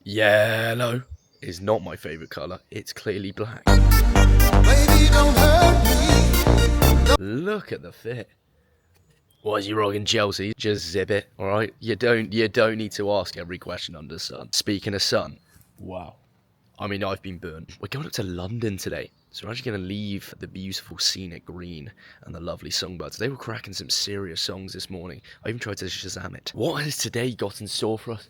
Yellow is not my favourite colour. It's clearly black. Baby, don't hurt me. Look at the fit. Why is he rocking Chelsea? Just zip it, alright? You don't need to ask every question under the sun. Speaking of sun, wow. I mean, I've been burned. We're going up to London today. So we're actually going to leave the beautiful scenic green and the lovely songbirds. They were cracking some serious songs this morning. I even tried to Shazam it. What has today got in store for us?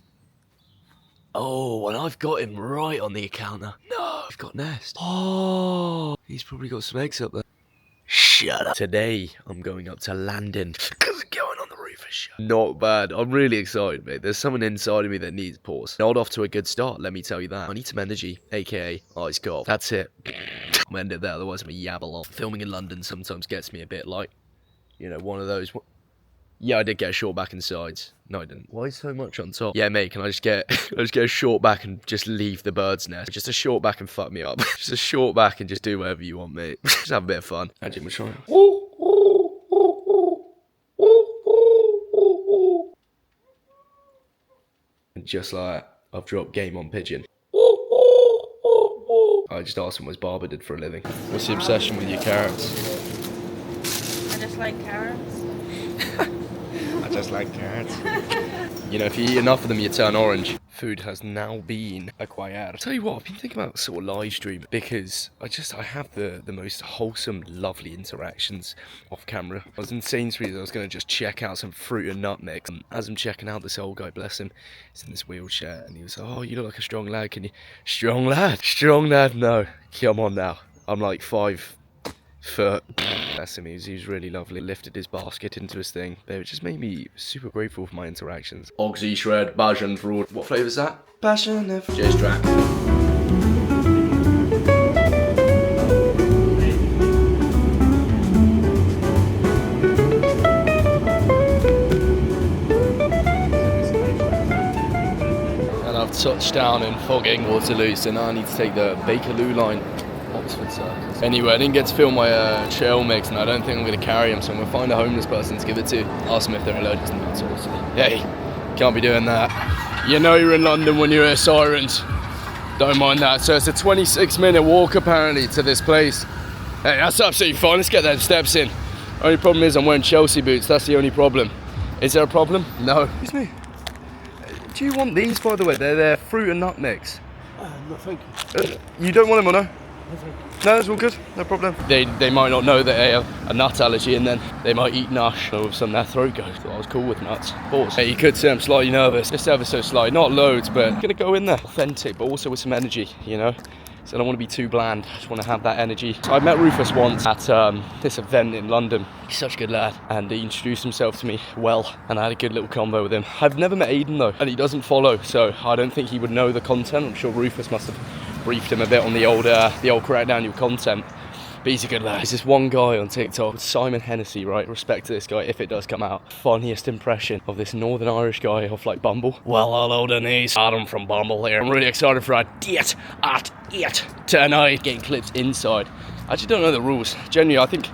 Oh, and I've got him right on the account now. No, I've got Nest. Oh, he's probably got some eggs up there. Shut up. Today, I'm going up to London because I'm going on the Rufus show. Not bad. I'm really excited, mate. There's someone inside of me that needs pause. Not off to a good start, let me tell you that. I need some energy, aka ice cold. That's it. I'm end it there, otherwise I'm a yabble on. Filming in London sometimes gets me a bit like, you know, one of those. Yeah, I did get a short back and sides. No, I didn't. Why so much on top? Yeah, mate, can I just get a short back and just leave the bird's nest? Just a short back and fuck me up. Just a short back and just do whatever you want, mate. Just have a bit of fun. Actually, I'm trying. And just like that, I've dropped game on pigeon. I just asked him what his barber did for a living. What's the obsession with your carrots? I just like carrots. I just like carrots. You know, if you eat enough of them, you turn orange. Food has now been acquired. I'll tell you what, I've been thinking about sort of live stream because I have the most wholesome, lovely interactions off camera. I was in Sainsbury's, I was going to just check out some fruit and nut mix. And as I'm checking out, this old guy, bless him, he's in this wheelchair and he was like, oh, you look like a strong lad, can you? Strong lad? Strong lad? No. Come on now. I'm like 5 foot. Bless him, he was really lovely. Lifted his basket into his thing. But it just made me super grateful for my interactions. Oxy shred, passion fruit. What flavour's that? Passion fruit. Cheers, track. And I've touched down in fogging Waterloo, so now I need to take the Bakerloo line. Oxford Circus. Anyway, I didn't get to film my trail mix and I don't think I'm going to carry him, so I'm going to find a homeless person to give it to. Ask them if they're allergic to nuts, obviously. Hey, can't be doing that. You know you're in London when you hear sirens. Don't mind that. So it's a 26-minute walk apparently to this place. Hey, that's absolutely fine. Let's get them steps in. Only problem is I'm wearing Chelsea boots. That's the only problem. Is there a problem? No. Excuse me. Do you want these, by the way? They're fruit and nut mix. No, thank you. You don't want them or no? No, it's all good, no problem. They might not know that they have a nut allergy and then they might eat nush or some their throat goes. So I was cool with nuts. Pause. Hey, you could say I'm slightly nervous, just ever so slight, not loads, but I'm gonna go in there authentic, but also with some energy, you know? So I don't want to be too bland, I just want to have that energy. So I met Rufus once at this event in London. He's such a good lad, and he introduced himself to me well, and I had a good little convo with him. I've never met Aiden though, and he doesn't follow, so I don't think he would know the content. I'm sure Rufus must have briefed him a bit on the old correct down your content. But he's a good lad. There's this one guy on TikTok, Simon Hennessy, right? Respect to this guy if it does come out. Funniest impression of this Northern Irish guy off like Bumble. Well, hello Denise, Adam from Bumble here. I'm really excited for our date at 8 tonight. Getting clips inside. I actually don't know the rules. Genuinely, I think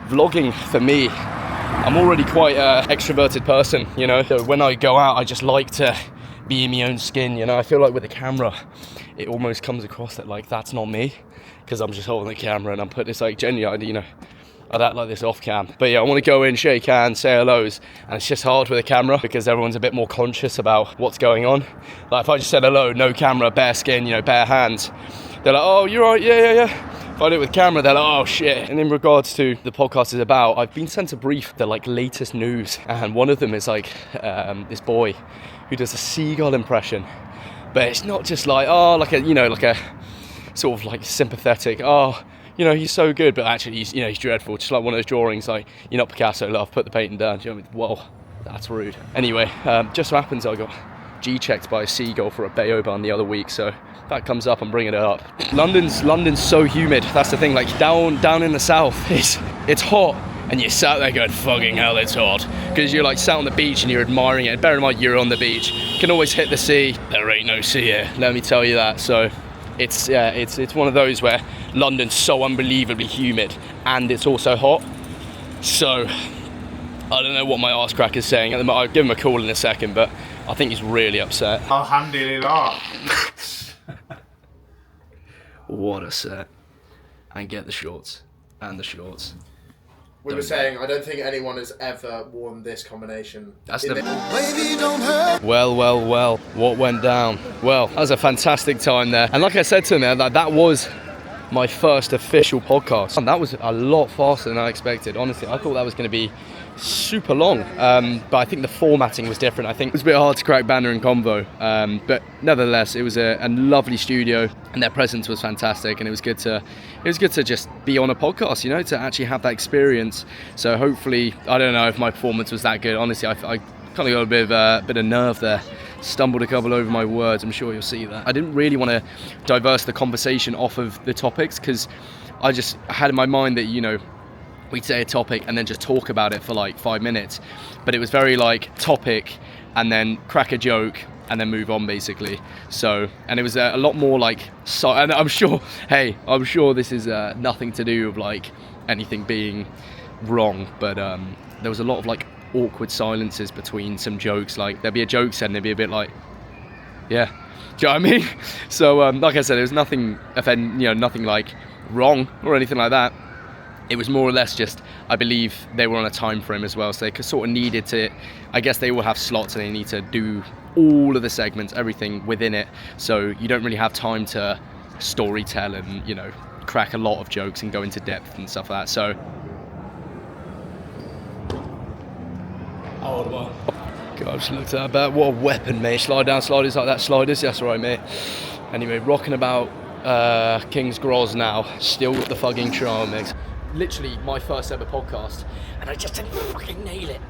vlogging for me, I'm already quite an extroverted person, you know? So when I go out, I just like to be in my own skin, you know? I feel like with the camera, it almost comes across that like that's not me, because I'm just holding the camera and I'm putting this like genuinely, you know, I'd act like this off cam. But yeah, I want to go in, shake hands, say hellos, and it's just hard with a camera because everyone's a bit more conscious about what's going on. Like if I just said hello, no camera, bare skin, you know, bare hands, they're like, oh, you're right, yeah. If I do it with camera, they're like, oh shit. And in regards to the podcast is about, I've been sent a brief, the like latest news, and one of them is like this boy who does a seagull impression. But it's not just like, oh, like a sort of like sympathetic, oh, you know, he's so good, but actually he's dreadful. Just like one of those drawings, like, you're not Picasso, love, put the painting down. Do you know what I mean? Whoa, that's rude. Anyway, just so happens I got G-checked by a seagull for a Bayoban the other week, so if that comes up, I'm bringing it up. London's so humid. That's the thing, like down in the south, it's hot. And you're sat there going, fucking hell, it's hot. Because you're like sat on the beach and you're admiring it. Bear in mind, you're on the beach. You can always hit the sea. There ain't no sea here, let me tell you that. So it's one of those where London's so unbelievably humid and it's also hot. So I don't know what my arse crack is saying. I'll give him a call in a second, but I think he's really upset. Alhamdulillah. What a set. And get the shorts. And the shorts. We were saying, I don't think anyone has ever worn this combination. That's in the... Baby, don't hurt. Well, what went down? Well, that was a fantastic time there. And like I said to him there, that was my first official podcast. And that was a lot faster than I expected. Honestly, I thought that was going to be super long. But I think the formatting was different. I think it was a bit hard to crack Banner and Convo. But nevertheless, it was a lovely studio and their presence was fantastic. And it was good to just be on a podcast, you know, to actually have that experience. So hopefully, I don't know if my performance was that good. Honestly, I kind of got a bit of nerve there. Stumbled a couple over my words. I'm sure you'll see that. I didn't really want to diverse the conversation off of the topics because I just had in my mind that, you know, we'd say a topic and then just talk about it for like 5 minutes. But it was very like topic and then crack a joke and then move on basically. So, and it was a lot more like, and I'm sure this is nothing to do with like anything being wrong, but there was a lot of like awkward silences between some jokes. Like there'd be a joke said and there'd be a bit like, yeah, do you know what I mean? So like I said, there was nothing nothing like wrong or anything like that. It was more or less just, I believe they were on a time frame as well, so they sort of needed to, I guess they will have slots and they need to do all of the segments, everything within it, so you don't really have time to story tell and, you know, crack a lot of jokes and go into depth and stuff like that. So God, I just looked at that bat. What a weapon, mate. Slide down sliders like that. Sliders, that's right, mate. Anyway, rocking about King's Gros now. Still got the fucking charm, mate. Literally my first ever podcast, and I just didn't fucking nail it.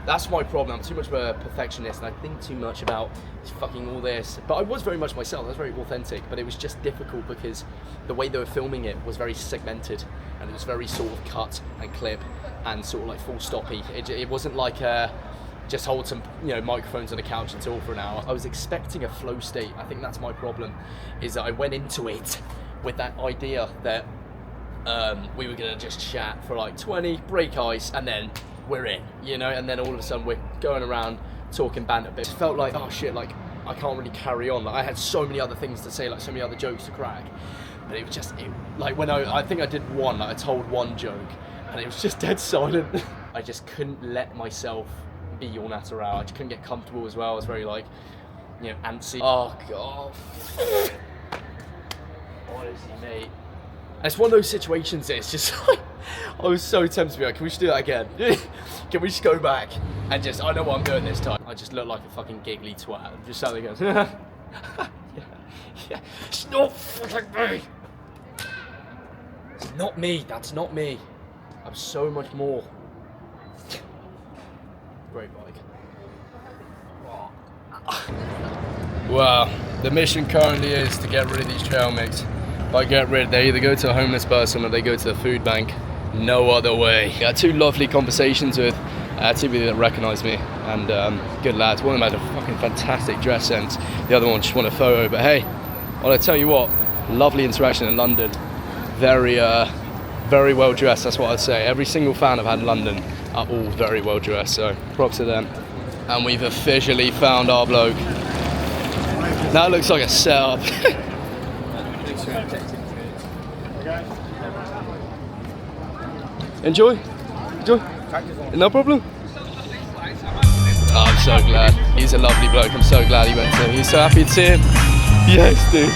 That's my problem. I'm too much of a perfectionist, and I think too much about fucking all this. But I was very much myself. I was very authentic, but it was just difficult because the way they were filming it was very segmented, and it was very sort of cut and clip and sort of like full stoppy. It wasn't like just hold some, you know, microphones on the couch and talk for an hour. I was expecting a flow state. I think that's my problem, is that I went into it with that idea that we were gonna just chat for like 20, break ice, and then we're in, you know, and then all of a sudden we're going around talking banter. But it felt like, oh shit, like I can't really carry on. Like I had so many other things to say, like so many other jokes to crack, but it was just like when I think I did one, like I told one joke, and it was just dead silent. I just couldn't let myself be all natural. I just couldn't get comfortable as well. I was very like, you know, antsy. Oh god. Honestly, mate. And it's one of those situations that it's just like, I was so tempted to be like, can we just do that again? Can we just go back and just, I know what I'm doing this time. I just look like a fucking giggly twat. Just suddenly goes, yeah. It's not fucking me. It's not me, that's not me. I'm so much more. Great bike. Well, the mission currently is to get rid of these trail mix. By get rid, they either go to a homeless person or they go to the food bank. No other way. I had two lovely conversations with two people that recognise me, and good lads. One of them had a fucking fantastic dress sense. The other one just wanted a photo. But hey, well, I tell you what, lovely interaction in London. Very well dressed. That's what I'd say. Every single fan I've had in London are all very well dressed. So props to them. And we've officially found our bloke. That looks like a setup. Enjoy. No problem. Oh, I'm so glad. He's a lovely bloke. I'm so glad he went to him. He's so happy to see him. Yes, dude.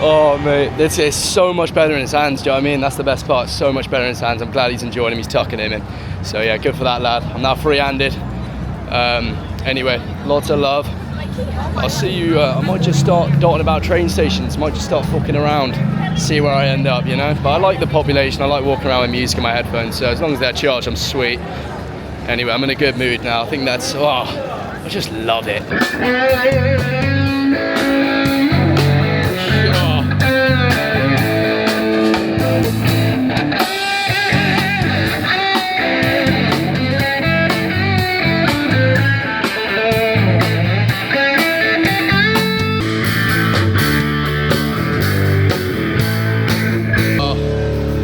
Oh, mate. It's so much better in his hands, do you know what I mean? That's the best part. So much better in his hands. I'm glad he's enjoying him. He's tucking him in. So, yeah, good for that lad. I'm now free-handed. Anyway, lots of love. I'll see you. I might just start dotting about train stations. Might just start fucking around, see where I end up, you know. But I like the population. I like walking around with music in my headphones. So as long as they're charged, I'm sweet. Anyway, I'm in a good mood now. I think that's. Oh, I just love it.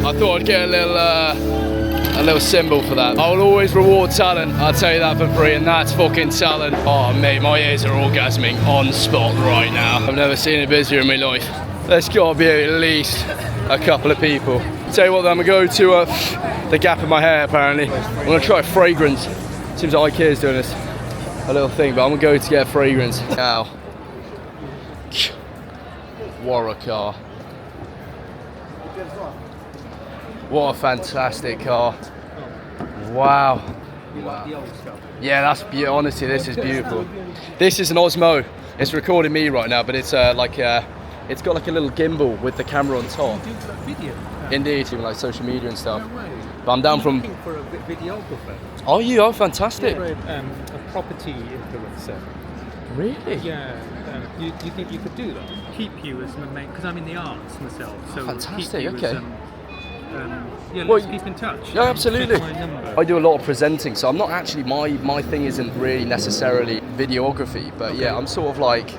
I thought I'd get a a little symbol for that. I will always reward talent, I'll tell you that for free, and that's fucking talent. Oh mate, my ears are orgasming on spot right now. I've never seen it busier in my life. There's gotta be at least a couple of people. Tell you what, I'm gonna go to the gap in my hair apparently. I'm gonna try a fragrance. Seems like IKEA's doing this, a little thing, but I'm gonna go to get a fragrance now. What a car. What a fantastic car. Wow. Yeah, that's beautiful. Honestly, this is beautiful. This is an Osmo. It's recording me right now, but it's it's got like a little gimbal with the camera on top. Indeed, even like social media and stuff. But I'm down from. Looking for a videographer. Are you? Oh, fantastic. You're a property influencer. Really? Yeah. You think you could do that? Keep you as my main, because I'm in the arts myself. So Fantastic. keep you Okay. As, yeah, Well, let's keep in touch. Yeah, absolutely. Take my number. I do a lot of presenting, so I'm not actually, my thing isn't really necessarily videography, but yeah, I'm sort of like,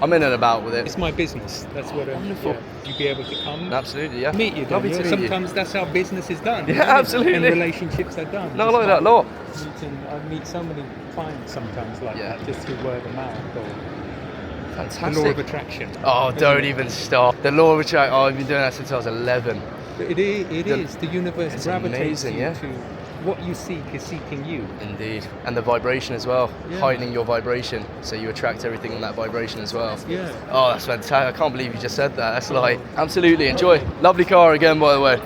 I'm in and about with it. It's my business. That's what I'm. Wonderful. Yeah. You be able to come. Absolutely, yeah. Meet you. Lovely to meet you. Sometimes that's how business is done. Yeah, isn't it? absolutely. And relationships are done. No, I like that a lot. I meet so many clients sometimes like Yeah. that, just through word of mouth or the Fantastic. law of attraction. Oh, don't even start. The law of attraction, oh, I've been doing that since I was 11. It is. The universe It's gravitates amazing, you yeah. to what you seek is seeking you. Indeed. And the vibration as well, Yeah. heightening your vibration, so you attract everything on that vibration as well. Yeah. Oh, that's fantastic. I can't believe you just said that. That's like, absolutely, enjoy. Lovely car again, by the way.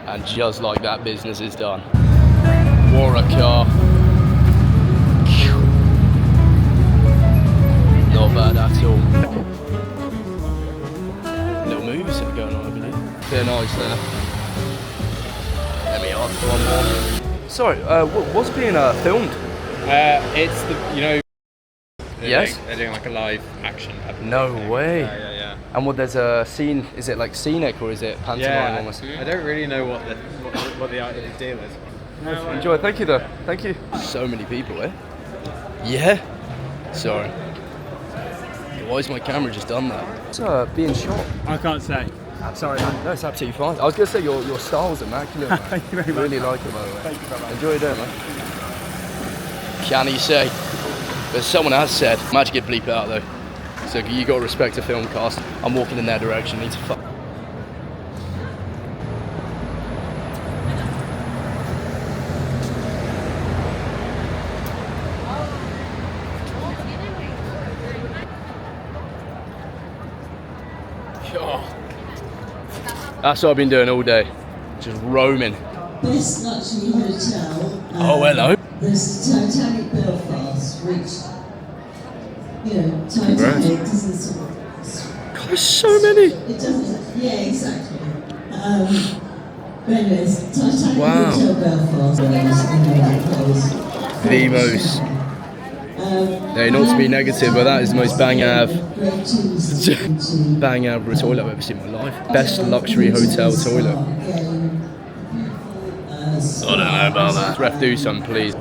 And just like that, business is done. What a car. Not bad at all. Little movies that are going on, I believe. They're nice there. Let me ask one more. Sorry, what's being filmed? It's the, you know, Yes? they're doing like a live action. No way. Yeah. And what, there's a scene, is it like scenic or is it pantomime almost? I don't really know what the deal is. Enjoy, thank you though, thank you. So many people, eh? Yeah? Sorry. Why has my camera just done that? It's being shot. I can't say. Sorry, man. No, it's absolutely fine. I was going to say your style's immaculate, man. Thank you very much. Really like it, by the way. Thank you very much. Enjoy your day, man. Can you say? But someone has said, might get bleeped out though. So you got to respect the film cast. I'm walking in their direction. Need to fuck. That's what I've been doing all day, just roaming. Best luxury hotel. Oh, hello. There's Titanic Belfast, which, you know, Titanic doesn't sort of. God, there's so many. It doesn't. Yeah, exactly. But anyways, Titanic Wow. Hotel Belfast. The most. Hey, not to be negative, but that is the most bang av toilet I've ever seen in my life. Best luxury hotel toilet. I don't know about that. Ref, do something, please.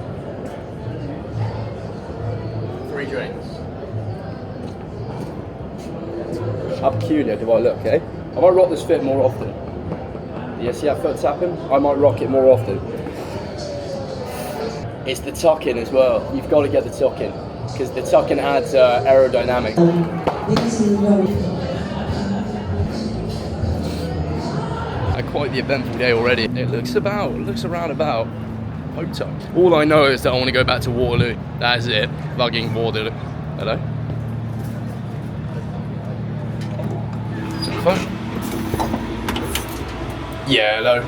3 drinks. How peculiar do I look, eh? I might rock this fit more often. You see that foot tapping? I might rock it more often. It's the tuck-in as well. You've got to get the tuck-in because the tuck-in adds aerodynamic. Had quite the eventful day already. It looks around about home time. All I know is that I want to go back to Waterloo. That's it. Bugging Waterloo. Hello? Phone? Yeah, hello.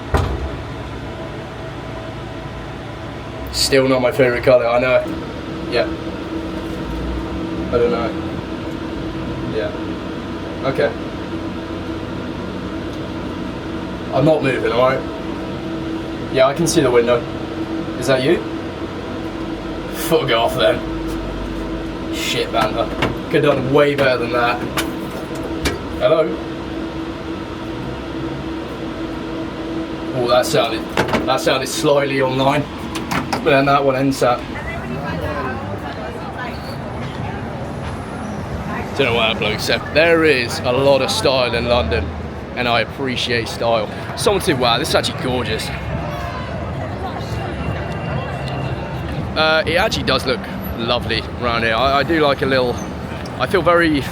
Still not my favourite colour, I know. Yeah. I don't know. Yeah. Okay. I'm not moving, alright? Yeah, I can see the window. Is that you? Fuck off then. Shit banter. Could have done way better than that. Hello? Oh, that sounded slightly online. But then that one ends up. Don't know what that bloke said. There is a lot of style in London, and I appreciate style. Someone said, wow, this is actually gorgeous. It actually does look lovely around here. I do like a little. I feel very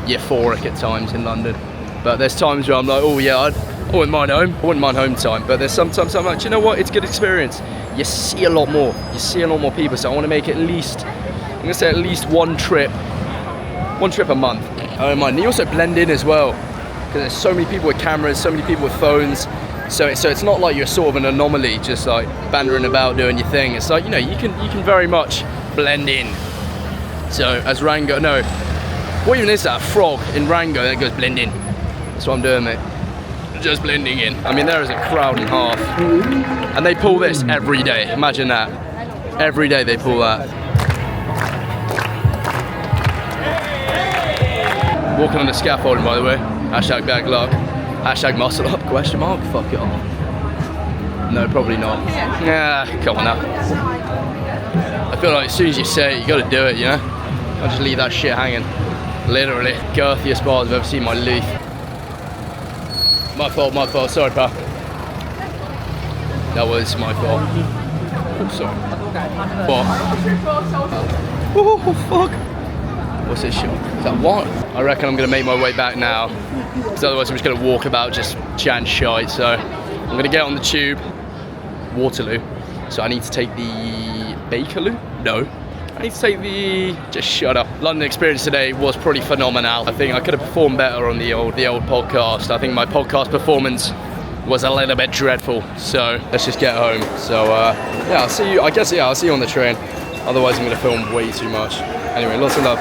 euphoric at times in London, but there's times where I'm like, oh yeah, I wouldn't mind home. I wouldn't mind home time. But there's sometimes I'm like, you know what? It's a good experience. You see a lot more. You see a lot more people. So I want to make at least, I'm gonna say at least one trip a month. I don't mind. And you also blend in as well, because there's so many people with cameras, so many people with phones. So it's not like you're sort of an anomaly, just like bantering about doing your thing. It's like, you know, you can very much blend in. So as Rango, no, what even is that? A frog in Rango that goes blend in. That's what I'm doing, mate. Just blending in. I mean, there is a crowd and a half, and they pull this every day. Imagine that. Every day they pull that. Walking on the scaffolding, by the way. Hashtag bad luck. Hashtag muscle up, question mark, fuck it off. No, probably not. Yeah, come on now. I feel like as soon as you say it, you gotta do it, you know? I'll just leave that shit hanging. Literally, girthiest bars I've ever seen in my life. My fault, sorry pal. That was my fault. Oh, sorry. What? Oh, fuck. What's this shot? Is that what? I reckon I'm gonna make my way back now, because otherwise I'm just gonna walk about just chatting shite. So I'm gonna get on the tube, Waterloo. So I need to take the Bakerloo? No. I need to take the, just shut up. London experience today was pretty phenomenal. I think I could have performed better on the old podcast. I think my podcast performance was a little bit dreadful. So let's just get home. So yeah, I'll see you. I guess, yeah, I'll see you on the train. Otherwise I'm gonna film way too much. Anyway, lots of love.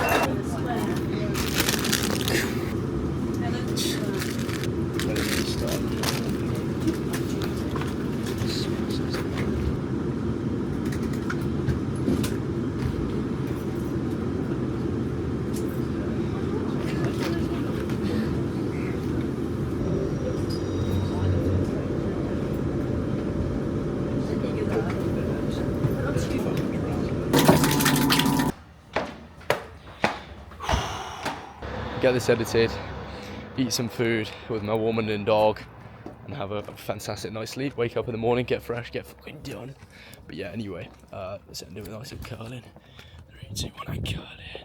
Get this edited, eat some food with my woman and dog, and have a fantastic night's sleep. Wake up in the morning, get fresh, get fucking done. But yeah, anyway, let's end it with a nice little curling. 3, 2, 1, and curling.